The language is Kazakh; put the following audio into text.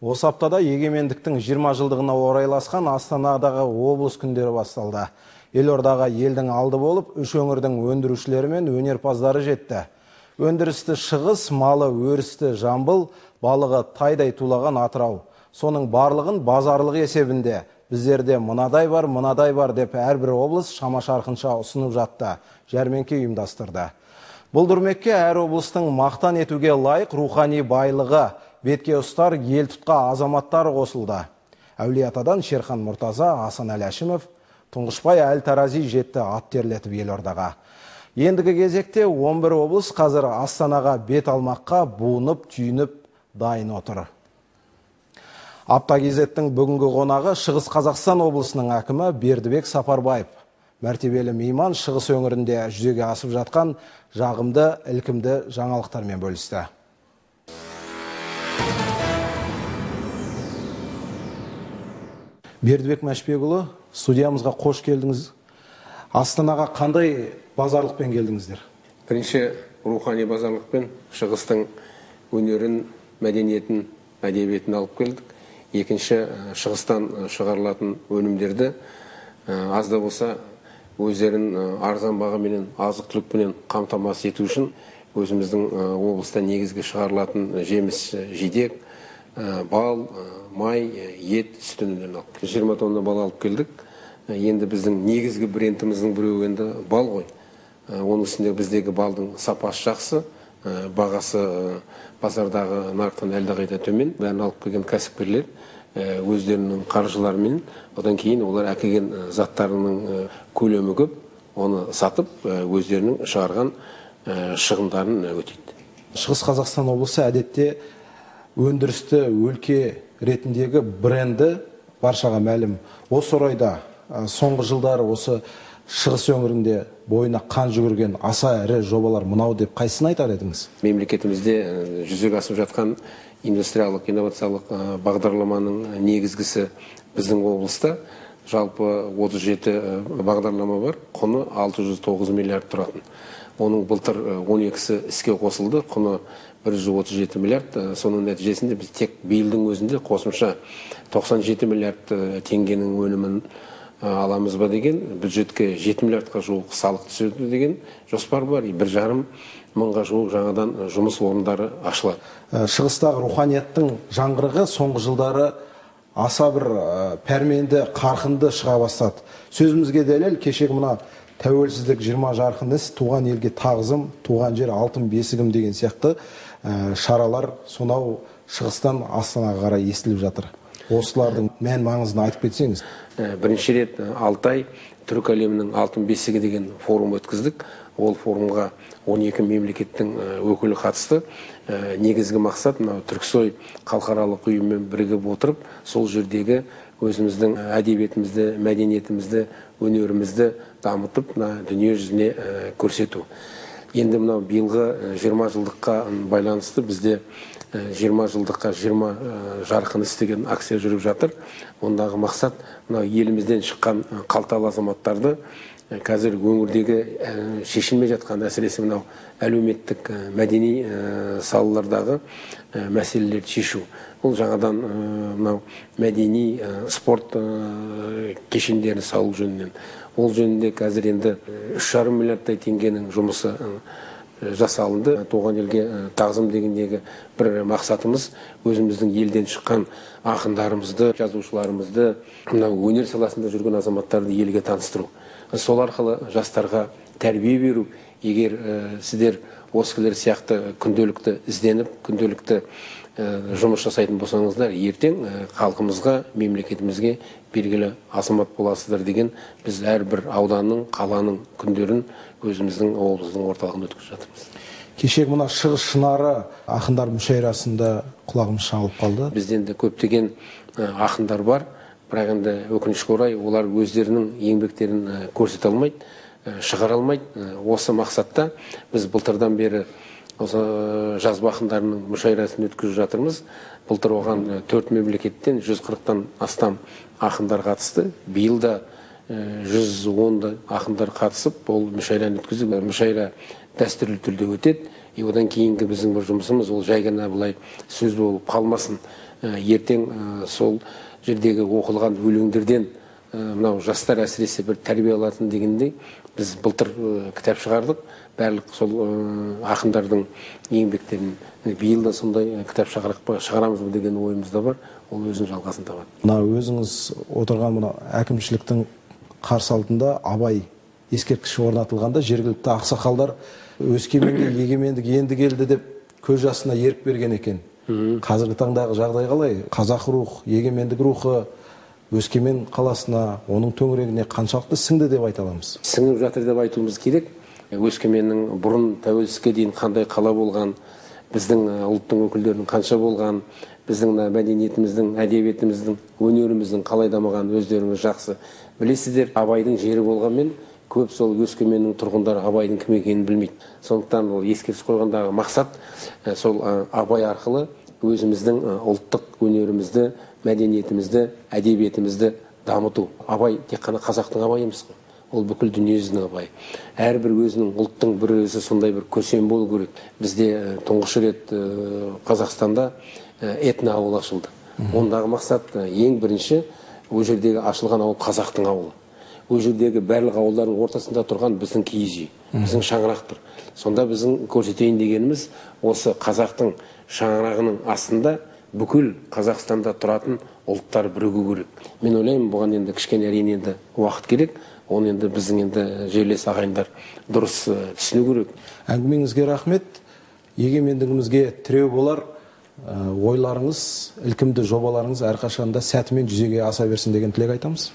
Осы аптада егемендіктің 20 жылдығына орайласқан Астанадағы облыс күндері басталды. Елордаға елдің алды болып, үш өңірдің өндірушілері мен өнерпаздары жетті. Өндірісті Шығыс, малы өрісті Жамбыл, балығы тайдай тулаған Атырау. Соның барлығын базарлық есебінде біздерде мынадай бар деп әрбір облыс шама-шарқынша ұсынып жатты, жәрмеңке ұйымдастырды. Бұл дүрмекке әр облыстың мақтан етуге лайық рухани байлығы, бетке ұстар ел тұтқа азаматтары қосылды. Әулиеатадан Шерхан Мұртаза, Асан Әләшімов, Тұңғышбай Әл-Тарази жетті ат терлетіп Елордаға. Ендігі кезекте 11 облыс қазір Астанаға бет алмаққа буынып, түйініп дайын отыр. Апта-кезеттің бүгінгі қонағы Шығыс Қазақстан облысының әкімі Бердібек Сапарбаев. Мәртебелі мейман Шығыс өңірінде жүзеге асып жатқан жағымды, ілкімді жаңалықтармен бөлісті. Бердібек Мәшбекұлы, студиямызға қош келдіңіз. Астанаға қандай базарлықпен келдіңіздер? Бірінші рухани базарлықпен Шығыстың өнерін, мәдениетін, әдебиетін алып келдік. Екінші Шығыстан шығарылатын өнімдерді аз да болса өздерін арзан бағаменен, азық-түлікпенен қамтамасыз ету үшін өзіміздің облыста негізгі шығарылатын жеміс жидек, бал, май, ет, сүт өнімдерін алып. 20 тонна бал алып келдік. Енді біздің негізгі брендіміздің біреуі енді бал ғой. Оның үстінде біздегі балдың сапасы жақсы, бағасы базардағы нарықтан әлдеқайда төмен. Бәрін алып келген кәсіпкерлер өздерінің қаржыларымен, одан кейін олар әкелген заттарының көлемі көп, оны сатып өздерінің шығарған шығындарын өтейді. Шығыс Қазақстан облысы әдетте өндірісті өлке ретіндегі бренді баршаға мәлім. Осы орайда соңғы жылдары осы Шығыс өңірінде бойына қан жүгірген аса ірі жобалар мынау деп қайсысын айтар едіңіз? Мемлекетімізде жүзеге асып жатқан индустриялық, инновациялық бағдарламаның негізгісі біздің облыста жалпы 37 бағдарлама бар, құны 609 миллиард тұратын. Оның былтыр 12-сі іске қосылды, құны 137 миллиард. Соның нәтижесінде біз тек биылдың өзінде қосымша 97 миллиард теңгенің өнімін аламыз ба деген, бюджетке 7 миллиардқа жуық салық түседі деген жоспар бар. 1,5 мыңға жуық жаңадан жұмыс орындары ашылады. Шығыстағы руханияттың жаңғырығы соңғы жылдары аса бір пәрменді, қарқынды шыға бастады. Сөзімізге дәлел, кешегі мына тәуелсіздік 20 жарқын іс, туған елге тағзым, туған жер алтын бесігім деген сияқты шаралар сонау Шығыстан Астанаға қарай естіліп жатыр. Осылардың мән маңызын айтып кетсеңіз. Бірінші рет Алтай түрік әлемінің алтын бесігі деген форум өткіздік. Ол форумға 12 мемлекеттің өкілі қатысты. Негізгі мақсат Түрксой халықаралық ұйыммен бірігіп отырып, сол жердегі өзіміздің әдебиетімізді, мәдениетімізді, өнерімізді дамытып, дүние жүзіне көрсету. Енді биылғы 20 жылдыққа байланысты бізде 20 жылдыққа 20 жарқын іс деген акция жүріп жатыр. Ондағы мақсат елімізден шыққан қалталы азаматтарды қазір өңірдегі шешілмей жатқан әсіресе әлеуметтік мәдени салалардағы мәселелерді шешу. Бұл жаңадан мәдени спорт кешендерін салу жөнінен. Ол жөнінде қазір енді 3,5 миллиардтай теңгенің жұмысы жасалынды. Туған елге тағзым дегендегі бір мақсатымыз өзіміздің елден шыққан ақындарымызды, жазушыларымызды, өнер саласында жүрген азаматтарды елге таныстыру. Сол арқылы жастарға тәрбие беру. Егер сіздер осы кісілер сияқты күнделікті ізденіп, күнделікті жұмыс жасайтын болсаңыздар, ертең халқымызға, мемлекетімізге белгілі азамат боласыздар деген біз әрбір ауданның, қаланың күндерін өзіміздің облыстың орталығында өткізіп жатырмыз. Кешегі мына Шығыс шынары ақындар мүшәйрасында құлағымыз шалып қалды. Бізден де көптеген ақындар бар, бірақ енді өкінішке орай олар өздерінің еңбектерін көрсете алмайды, шығара алмайды. Осы мақсатта біз былтырдан бері осы жазба ақындарының мүшәйрасын өткізіп жатырмыз. Былтыр оған 4 мемлекеттен 140-тан астам ақындар қатысты. Биылда 110 ақындар қатысып, ол мүшәйраны өткізіп, мүшәйра дәстүрлі түрде өтеді. Одан кейінгі біздің бір жұмысымыз ол жай ғана былай сөз болып қалмасын. Ертең сол жердегі оқылған өлеңдерден мынау жастар әсіресе бір тәрбие алатын дегендей біз былтыр кітап шығардық. Барлық сол ақындардың еңбектерін биыл да сондай кітап шығарамыз деген ойымызда бар. Ол өзінің жалғасын табады. Мына өзіңіз отырған мына әкімшіліктің қарсы алдында Абай ескерткіші орнатылғанда жергілікті ақсақалдар Өскеменге егемендік енді келді деп көз жасына ерік берген екен. Қазіргі таңдағы жағдай қалай? Қазақ рух, егемендік рухы Өскемен қаласына, оның төңірегіне қаншалықты сіңді деп айта аламыз? Сіңіп жатыр деп айтуымыз керек. Өскеменнің бұрын тәуелсіздікке дейін қандай қала болған, біздің ұлттың өкілдерінің қанша болған, біздің мәдениетіміздің, әдебиетіміздің, өнеріміздің қалай дамыған өздеріңіз жақсы білесіздер. Абайдың жері болғанмен көп сол Өскеменнің тұрғындары Абайдың кім екенін білмейді. Сондықтан ол ескерткіш қойғандағы мақсат сол Абай арқылы өзіміздің ұлттық өнерімізді, мәдениетімізді, әдебиетімізді дамыту. Абай тек қана қазақтың Абайы емес қой. Ол бүкіл дүниежүзінің Абайы. Әрбір өзінің ұлттың бір өзі сондай бір көсем болу керек. Бізде тұңғыш рет Қазақстанда этно ауыл ашылды. Ондағы мақсат ең бірінші ол жердегі ашылған ауыл қазақтың ауылы. Ол жердегі барлық ауылдардың ортасында тұрған біздің киіз үй, біздің шаңырақ тұр. Сонда біздің көрсетейін дегеніміз осы қазақтың шаңырағының астында бүкіл Қазақстанда тұратын ұлттар бірігу керек. Мен ойлаймын, бұған енді кішкене әрине енді уақыт керек. Оны енді біздің енді жерлес ағайындар дұрыс түсіну керек. Әңгімеңізге рахмет. Егемендігімізге тіреу болар ойларыңыз, ілкімді жобаларыңыз әрқашанда сәтімен жүзеге аса берсін деген тілек айтамыз.